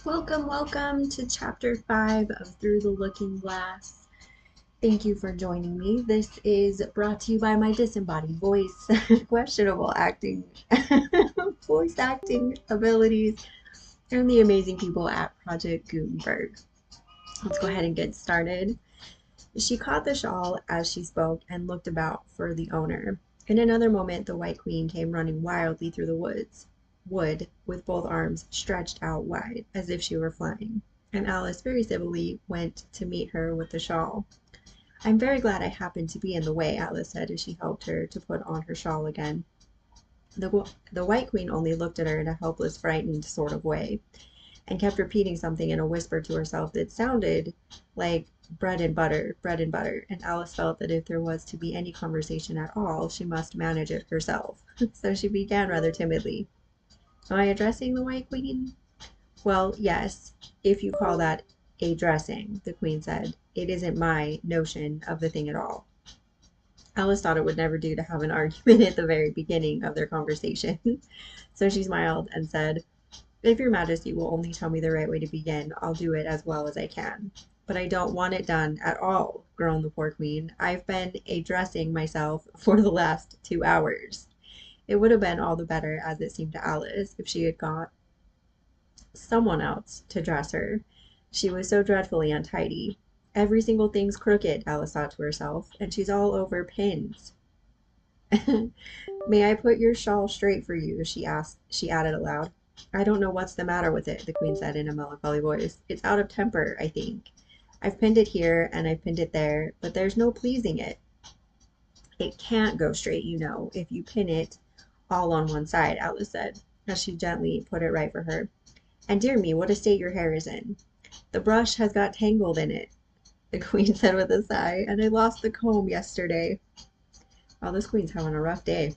Welcome to chapter 5 of Through the Looking Glass. Thank you for joining me. This is brought to you by my disembodied voice, questionable acting, voice acting abilities, and the amazing people at Project Gutenberg. Let's go ahead and get started. She caught the shawl as she spoke and looked about for the owner. In another moment, the White Queen came running wildly through the wood with both arms stretched out wide, as if she were flying, and Alice very civilly went to meet her with the shawl. "I'm very glad I happened to be in the way," Alice said as she helped her to put on her shawl again. The White Queen only looked at her in a helpless, frightened sort of way, and kept repeating something in a whisper to herself that sounded like bread and butter, and Alice felt that if there was to be any conversation at all, she must manage it herself. So she began rather timidly. "Am I addressing the White Queen?" "Well, yes, if you call that a dressing," the Queen said. "It isn't my notion of the thing at all." Alice thought it would never do to have an argument at the very beginning of their conversation. So she smiled and said, "If your Majesty will only tell me the right way to begin, I'll do it as well as I can." "But I don't want it done at all," groaned the poor Queen. "I've been a-dressing myself for the last 2 hours." It would have been all the better, as it seemed to Alice, if she had got someone else to dress her. She was so dreadfully untidy. "Every single thing's crooked," Alice thought to herself, "and she's all over pins." "May I put your shawl straight for you?" she added aloud. "I don't know what's the matter with it," the Queen said in a melancholy voice. "It's out of temper, I think. I've pinned it here and I've pinned it there, but there's no pleasing it. It can't go straight, you know, if you pin it all on one side," Alice said, as she gently put it right for her. "And dear me, what a state your hair is in." "The brush has got tangled in it," the Queen said with a sigh, "and I lost the comb yesterday." Oh, this Queen's having a rough day.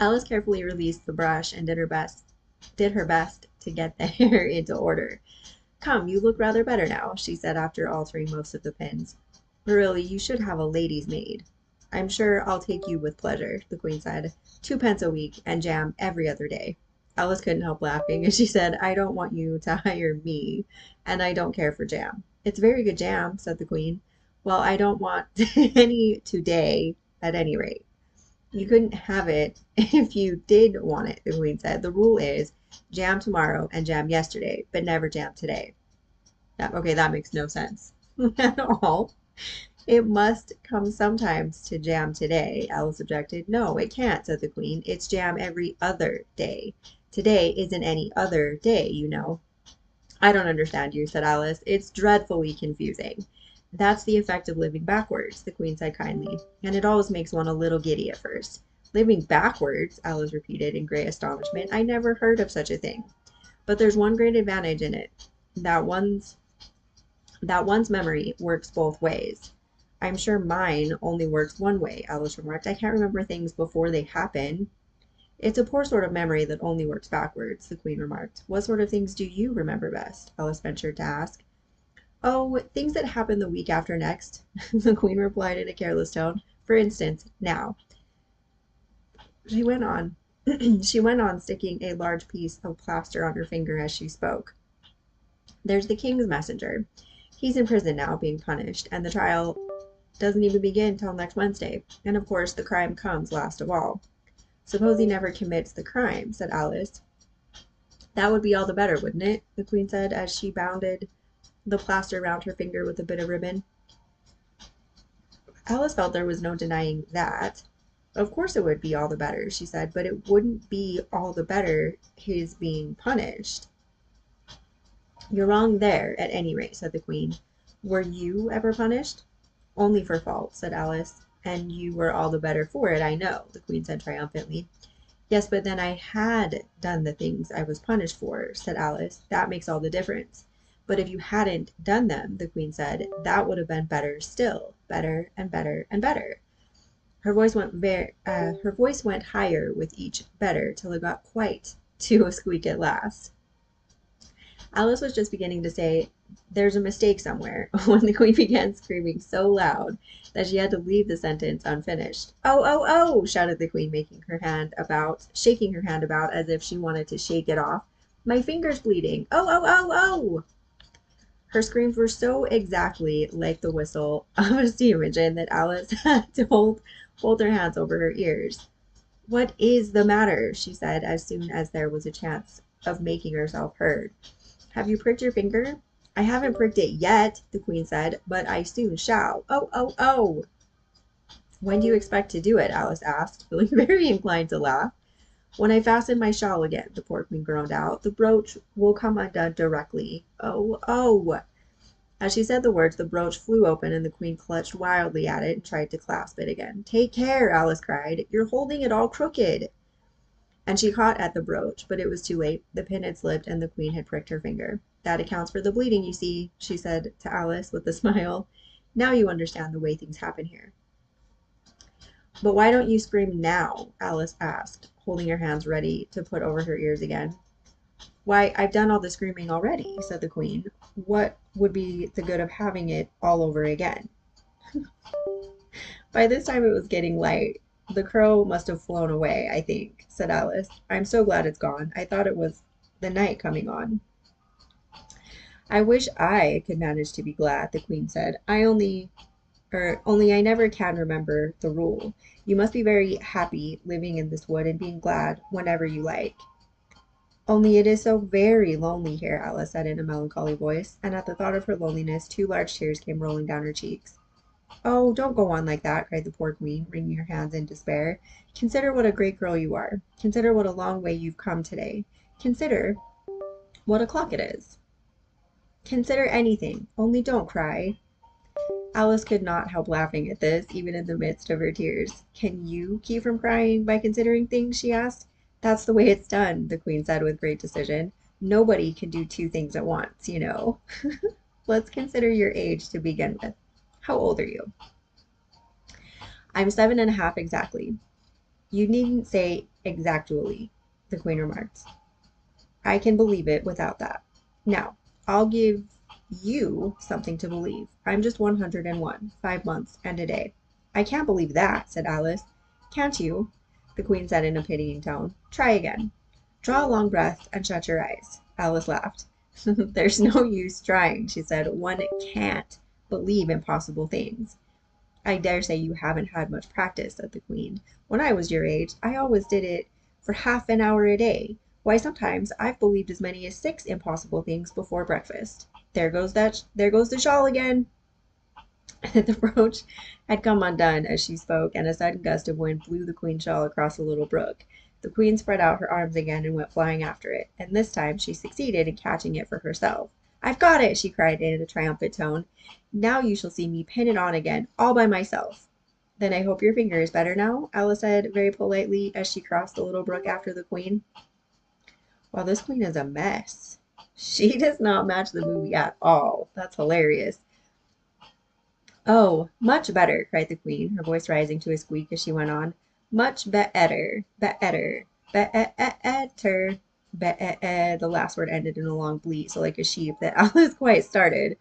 Alice carefully released the brush and did her best to get the hair into order. "Come, you look rather better now," she said after altering most of the pins. "Really, you should have a lady's maid." "I'm sure I'll take you with pleasure," the Queen said. "2 pence a week, and jam every other day." Alice couldn't help laughing, and she said, "I don't want you to hire me, and I don't care for jam." "It's very good jam," said the Queen. "Well, I don't want any today, at any rate." "You couldn't have it if you did want it," the Queen said. "The rule is jam tomorrow and jam yesterday, but never jam today." Okay, that makes no sense at all. "It must come sometimes to jam today," Alice objected. "No, it can't," said the Queen. "It's jam every other day. Today isn't any other day, you know." "I don't understand you," said Alice. "It's dreadfully confusing." "That's the effect of living backwards," the Queen said kindly, "and it always makes one a little giddy at first." "Living backwards?" Alice repeated in great astonishment. "I never heard of such a thing. But there's one great advantage in it, that one's memory works both ways." "I'm sure mine only works one way," Alice remarked. "I can't remember things before they happen." "It's a poor sort of memory that only works backwards," the Queen remarked. "What sort of things do you remember best?" Alice ventured to ask. "Oh, things that happen the week after next," the Queen replied in a careless tone. "For instance, now," she went on, sticking a large piece of plaster on her finger as she spoke. "There's the King's messenger. He's in prison now, being punished, and the trial doesn't even begin till next Wednesday. And of course the crime comes last of all." "Suppose he never commits the crime," said Alice. "That would be all the better, wouldn't it?" the Queen said as she bounded the plaster round her finger with a bit of ribbon. Alice felt there was no denying that. "Of course it would be all the better," she said, "but it wouldn't be all the better his being punished." "You're wrong there, at any rate," said the Queen. "Were you ever punished?" "Only for fault," said Alice. "And you were all the better for it, I know," the Queen said triumphantly. "Yes, but then I had done the things I was punished for," said Alice. "That makes all the difference." "But if you hadn't done them," the Queen said, "that would have been better still, better and better and better." Her voice went higher with each "better" till it got quite to a squeak at last. Alice was just beginning to say, "There's a mistake somewhere," when the Queen began screaming so loud that she had to leave the sentence unfinished. "Oh, oh, oh!" shouted the Queen, shaking her hand about as if she wanted to shake it off. My finger's bleeding. Oh, oh, oh, oh! Her screams were so exactly like the whistle of a steam engine that Alice had to hold her hands over her ears. What is the matter? She said as soon as there was a chance of making herself heard. Have you pricked your finger? I haven't pricked it yet, the queen said, but I soon shall. Oh, oh, oh! When do you expect to do it? Alice asked, feeling very inclined to laugh. When I fasten my shawl again, the poor queen groaned out. The brooch will come undone directly. Oh, oh! As she said the words, the brooch flew open and the queen clutched wildly at it and tried to clasp it again. Take care, Alice cried. You're holding it all crooked. And she caught at the brooch, but it was too late. The pin had slipped and the queen had pricked her finger. That accounts for the bleeding, you see, she said to Alice with a smile. Now you understand the way things happen here. But why don't you scream now? Alice asked, holding her hands ready to put over her ears again. Why, I've done all the screaming already, said the queen. What would be the good of having it all over again? By this time it was getting light. The crow must have flown away, I think, said Alice. I'm so glad it's gone. I thought it was the night coming on. I wish I could manage to be glad, the queen said. Only I never can remember the rule. You must be very happy living in this wood and being glad whenever you like. Only it is so very lonely here, Alice said in a melancholy voice, and at the thought of her loneliness 2 large tears came rolling down her cheeks. Oh, don't go on like that, cried the poor queen, wringing her hands in despair. Consider what a great girl you are. Consider what a long way you've come today. Consider what o'clock it is. Consider anything, only don't cry. Alice could not help laughing at this, even in the midst of her tears. Can you keep from crying by considering things? She asked. That's the way it's done, the queen said with great decision. Nobody can do 2 things at once, you know. Let's consider your age to begin with. How old are you? I'm 7.5 exactly. You needn't say exactually, the queen remarked. I can believe it without that. Now, I'll give you something to believe. I'm just 101, 5 months and a day. I can't believe that, said Alice. Can't you? The queen said in a pitying tone. Try again. Draw a long breath and shut your eyes. Alice laughed. There's no use trying, she said. One can't believe impossible things. I dare say you haven't had much practice, said the queen. When I was your age, I always did it for half an hour a day. Why, sometimes I've believed as many as 6 impossible things before breakfast. There goes the shawl again. The brooch had come undone as she spoke, and a sudden gust of wind blew the queen's shawl across the little brook. The queen spread out her arms again and went flying after it, and this time she succeeded in catching it for herself. I've got it, she cried in a triumphant tone. Now you shall see me pin it on again, all by myself. Then I hope your finger is better now, Alice said very politely as she crossed the little brook after the queen. Well, this queen is a mess. She does not match the movie at all. That's hilarious. Oh, much better, cried the queen, her voice rising to a squeak as she went on. Much better, better, better, better. The last word ended in a long bleat, so like a sheep that Alice quite started.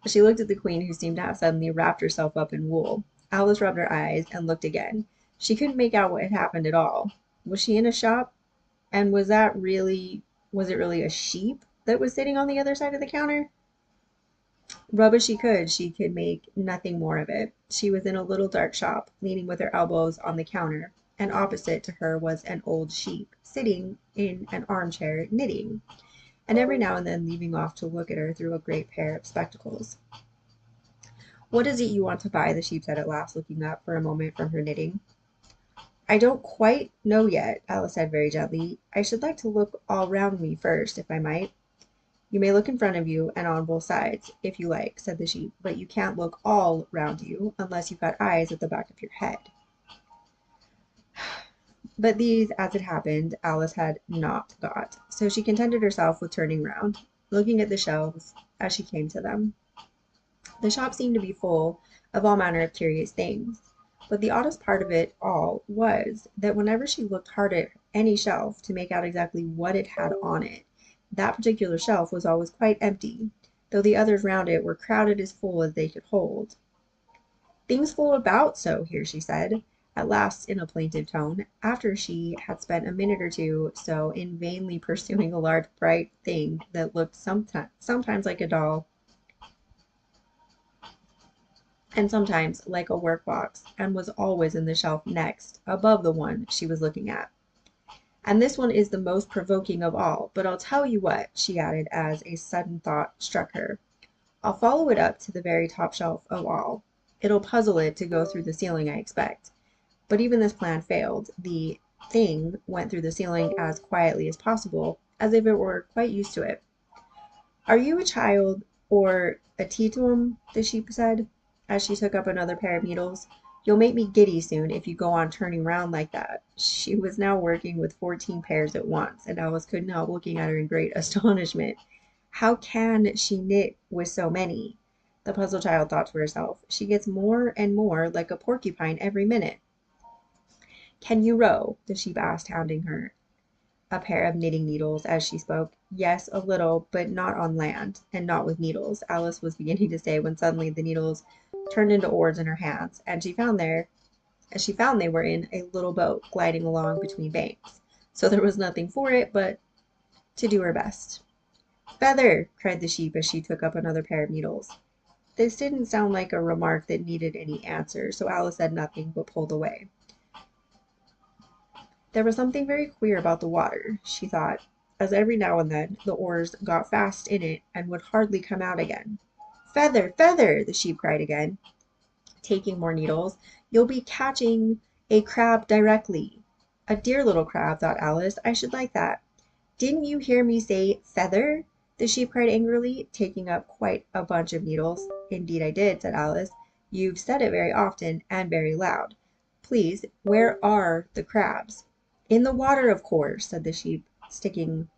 She looked at the queen, who seemed to have suddenly wrapped herself up in wool. Alice rubbed her eyes and looked again. She couldn't make out what had happened at all. Was she in a shop? And was it really a sheep that was sitting on the other side of the counter? Rub as she could make nothing more of it. She was in a little dark shop, leaning with her elbows on the counter, and opposite to her was an old sheep, sitting in an armchair knitting, and every now and then leaving off to look at her through a great pair of spectacles. What is it you want to buy? The sheep said at last, looking up for a moment from her knitting. I don't quite know yet, Alice said very gently. I should like to look all round me first, if I might. You may look in front of you and on both sides, if you like, said the sheep, but you can't look all round you unless you've got eyes at the back of your head. But these, as it happened, Alice had not got, so she contented herself with turning round, looking at the shelves as she came to them. The shop seemed to be full of all manner of curious things, but the oddest part of it all was that whenever she looked hard at any shelf to make out exactly what it had on it, that particular shelf was always quite empty, though the others round it were crowded as full as they could hold. Things flow about so here, she said. at last in a plaintive tone, after she had spent a minute or two so in vainly pursuing a large bright thing that looked sometimes like a doll and sometimes like a workbox, and was always in the shelf next, above the one she was looking at. And this one is the most provoking of all, but I'll tell you what, she added as a sudden thought struck her. I'll follow it up to the very top shelf of all. It'll puzzle it to go through the ceiling, I expect. But even this plan failed. The thing went through the ceiling as quietly as possible, as if it were quite used to it. Are you a child or a teetotum? The sheep said, as she took up another pair of needles. You'll make me giddy soon if you go on turning round like that. She was now working with 14 pairs at once, and Alice couldn't help looking at her in great astonishment. How can she knit with so many? The puzzled child thought to herself. She gets more and more like a porcupine every minute. Can you row? The sheep asked, handing her a pair of knitting needles as she spoke. Yes, a little, but not on land, and not with needles, Alice was beginning to say, when suddenly the needles turned into oars in her hands, and she found they were in a little boat gliding along between banks. So there was nothing for it but to do her best. Feather! Cried the sheep as she took up another pair of needles. This didn't sound like a remark that needed any answer, so Alice said nothing but pulled away. There was something very queer about the water, she thought, as every now and then the oars got fast in it and would hardly come out again. Feather! Feather! The sheep cried again, taking more needles. You'll be catching a crab directly. A dear little crab, thought Alice. I should like that. Didn't you hear me say feather? The sheep cried angrily, taking up quite a bunch of needles. Indeed I did, said Alice. You've said it very often and very loud. Please, where are the crabs? In the water, of course, said the sheep, sticking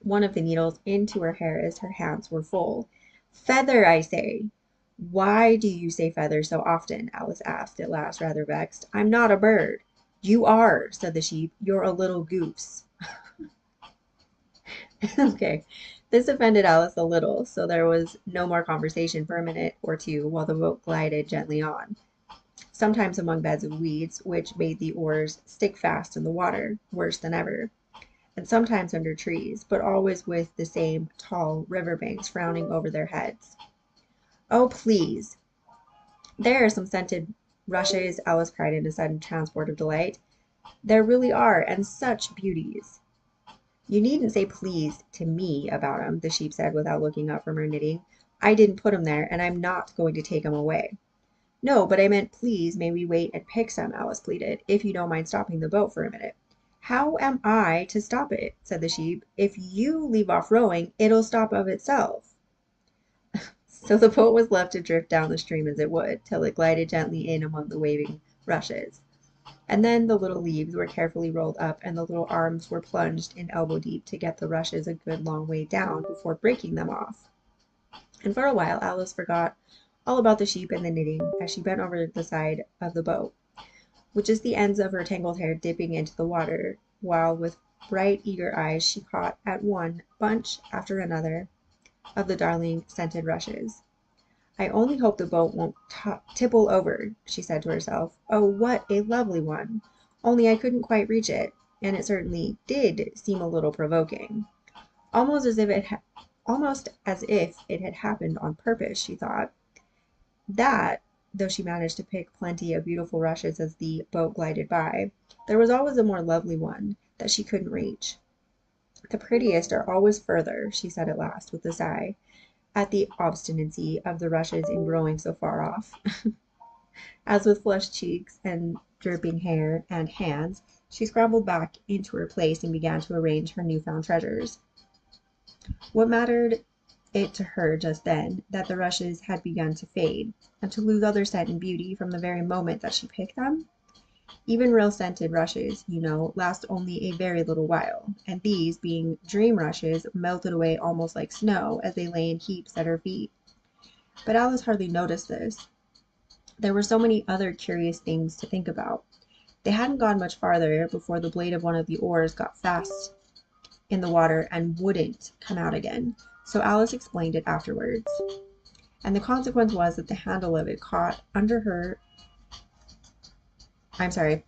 one of the needles into her hair as her hands were full. Feather, I say. Why do you say feather so often? Alice asked at last, rather vexed. I'm not a bird. You are, said the sheep. You're a little goose. Okay, this offended Alice a little, so there was no more conversation for a minute or two while the boat glided gently on, sometimes among beds of weeds, which made the oars stick fast in the water, worse than ever, and sometimes under trees, but always with the same tall river banks frowning over their heads. Oh, please! There are some scented rushes, Alice cried in a sudden transport of delight. There really are, and such beauties. You needn't say please to me about 'em, the sheep said without looking up from her knitting. I didn't put 'em there, and I'm not going to take 'em away. No, but I meant please may we wait and pick some, Alice pleaded, if you don't mind stopping the boat for a minute. How am I to stop it? Said the sheep. If you leave off rowing, it'll stop of itself. So the boat was left to drift down the stream as it would, till it glided gently in among the waving rushes. And then the little leaves were carefully rolled up, and the little arms were plunged in elbow deep to get the rushes a good long way down before breaking them off. And for a while Alice forgot all about the sheep and the knitting as she bent over the side of the boat, with just the ends of her tangled hair dipping into the water, while with bright, eager eyes she caught at one bunch after another of the darling scented rushes. I only hope the boat won't tipple over, she said to herself. Oh, what a lovely one! Only I couldn't quite reach it, and it certainly did seem a little provoking. Almost as if it had happened on purpose, she thought. That, though she managed to pick plenty of beautiful rushes as the boat glided by, there was always a more lovely one that she couldn't reach. The prettiest are always further, she said at last, with a sigh, at the obstinacy of the rushes in growing so far off. As with flushed cheeks and dripping hair and hands, she scrambled back into her place and began to arrange her new-found treasures. What mattered it to her just then that the rushes had begun to fade, and to lose all their scent and beauty from the very moment that she picked them? Even real scented rushes, you know, last only a very little while, and these, being dream rushes, melted away almost like snow as they lay in heaps at her feet. But Alice hardly noticed this. There were so many other curious things to think about. They hadn't gone much farther before the blade of one of the oars got fast in the water and wouldn't come out again, so Alice explained it afterwards. And the consequence was that the handle of it caught under her I'm sorry.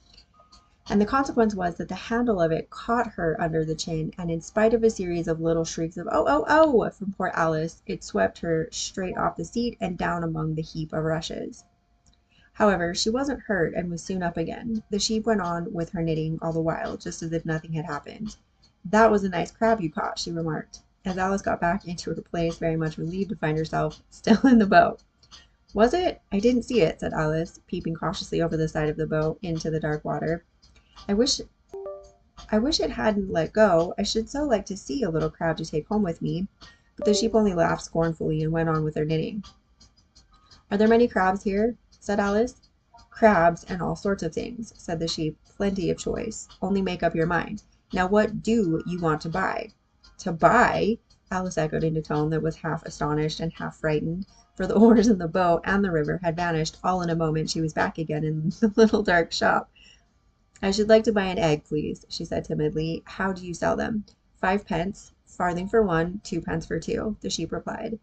And the consequence was that the handle of it caught her under the chin, and in spite of a series of little shrieks of "Oh, oh, oh!" from poor Alice, it swept her straight off the seat and down among the heap of rushes. However, she wasn't hurt and was soon up again. The sheep went on with her knitting all the while, just as if nothing had happened. "That was a nice crab you caught," she remarked, as Alice got back into her place, very much relieved to find herself still in the boat. "Was it? I didn't see it," said Alice, peeping cautiously over the side of the boat into the dark water. I wish it hadn't let go. I should so like to see a little crab to take home with me." But the sheep only laughed scornfully and went on with their knitting. "Are there many crabs here?" said Alice. "Crabs and all sorts of things," said the sheep. "Plenty of choice. Only make up your mind. Now what do you want to buy?" "To buy?" Alice echoed in a tone that was half astonished and half frightened, for the oars in the boat and the river had vanished. All in a moment she was back again in the little dark shop. "I should like to buy an egg, please," she said timidly. "How do you sell them?" "5 pence, farthing for one, 2 pence for two," the sheep replied.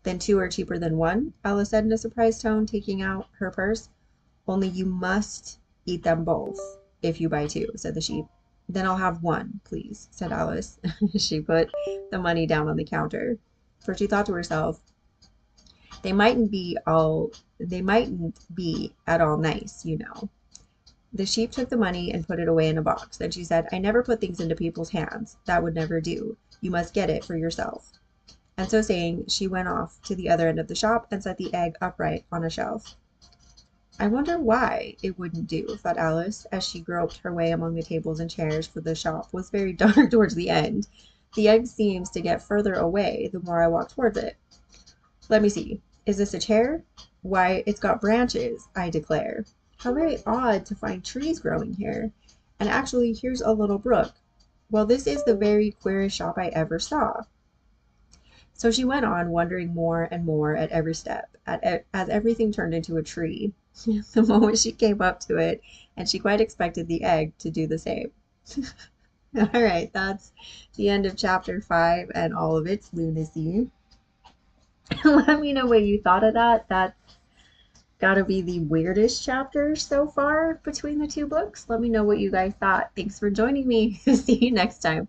"Then two are cheaper than one?" Alice said in a surprised tone, taking out her purse. "Only you must eat them both if you buy two," said the sheep. "Then I'll have one, please," said Alice. She put the money down on the counter, for she thought to herself, they mightn't be at all nice, you know." The sheep took the money and put it away in a box. Then she said, "I never put things into people's hands. That would never do. You must get it for yourself." And so saying, she went off to the other end of the shop and set the egg upright on a shelf. "I wonder why it wouldn't do," thought Alice, as she groped her way among the tables and chairs, for the shop was very dark towards the end. "The egg seems to get further away the more I walk towards it. Let me see. Is this a chair? Why, it's got branches, I declare. How very odd to find trees growing here. And actually, here's a little brook. Well, this is the very queerest shop I ever saw." So she went on, wondering more and more at every step, as everything turned into a tree, the moment she came up to it, and she quite expected the egg to do the same. All right, that's the end of chapter 5 and all of its lunacy. Let me know what you thought of that. That's gotta be the weirdest chapter so far between the two books. Let me know what you guys thought. Thanks for joining me. See you next time.